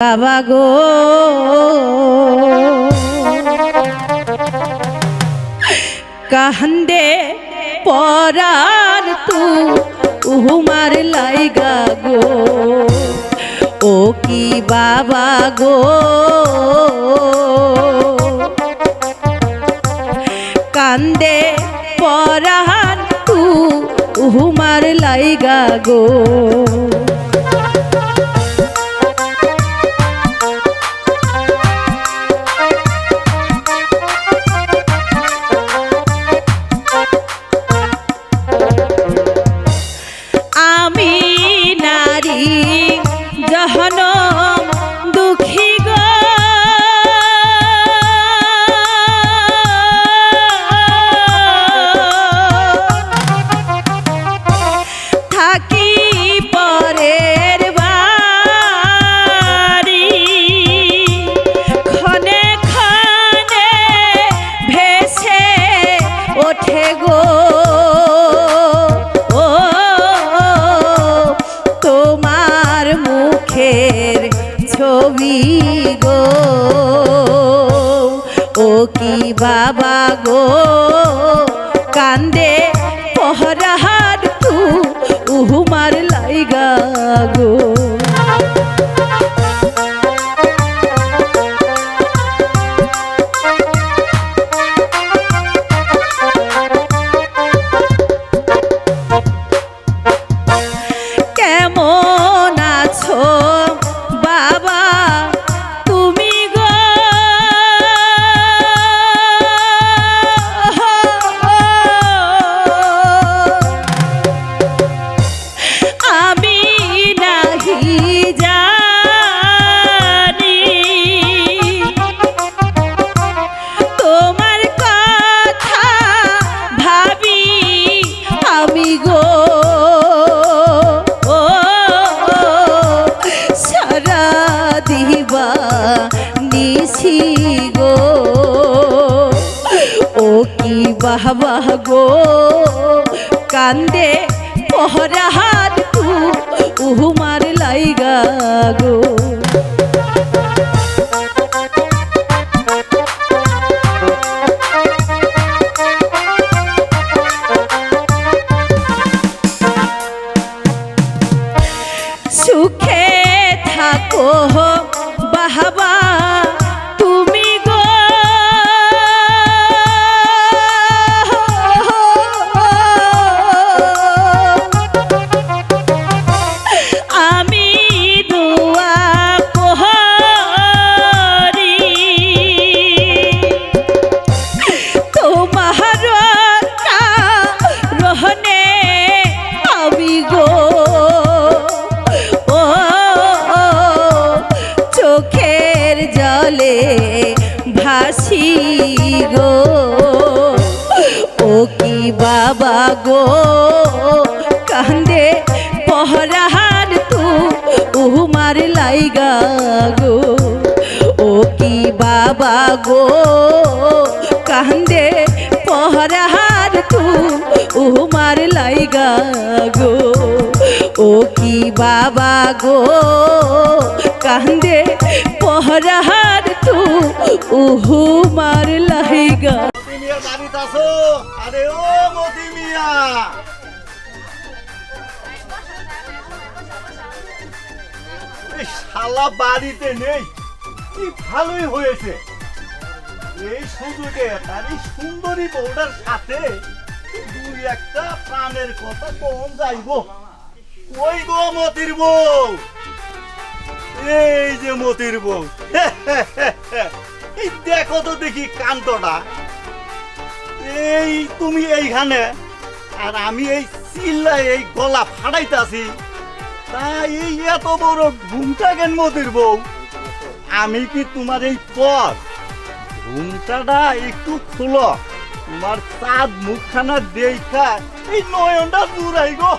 বাবা গো কান্দে পরার তু উহুমার লাইগা গো ও কি বাবা গো কান্দে পরার তু উহুমার লাইগা গো ছবি গো ও কি বাবা গো কান্দে পহরার তু উহুমার লাইগা গো কেমন আছো বাবা তুমি গো আমি নাহি জানি তোমার কথা ভাবি আমি গো দিবা নিশি গো ও কি বাবা গো কান্দে পহরার তু উহুমার লাইগা গো সুখে থাকো বাবা তুমি গো আমি দোয়া করি তোমার রহনে আমি গো চোখের জলে ভাসি গো ও কি বাবা গো কান্দে পহরার তু উহুমার লাইগা গো ও কি বাবা গো কান্দে পহরার তু উহুমার লাইগা গো ও কি বাবা গো কান্দে পহরার তু উহুমার লাইগা মিয়া বাড়িতে আছো? আরে ও মতি মিয়া, এই শালা বাড়িতে নেই, কি ভালোই হয়েছে। এই সুযোগে তার এই সুন্দরী বউটার সাথে দুই একটা প্রাণের কথা কম যাইব। ওই গো মতির বউ, এই যে মতির বউ, এই দেখো তো দেখি কান্তটা, এই তুমি এইখানে আর আমি এই চিল্লাই এই গলা ফাটাইতাছি, তাই এই এত বড় ঘুমটা কেন মতির বউ? আমি কি তোমার এই পথ ঘুমটাটা একটু খুলো, তোমার চাঁদ মুখখানা দেখা এই নয়নটা দূরাই গো।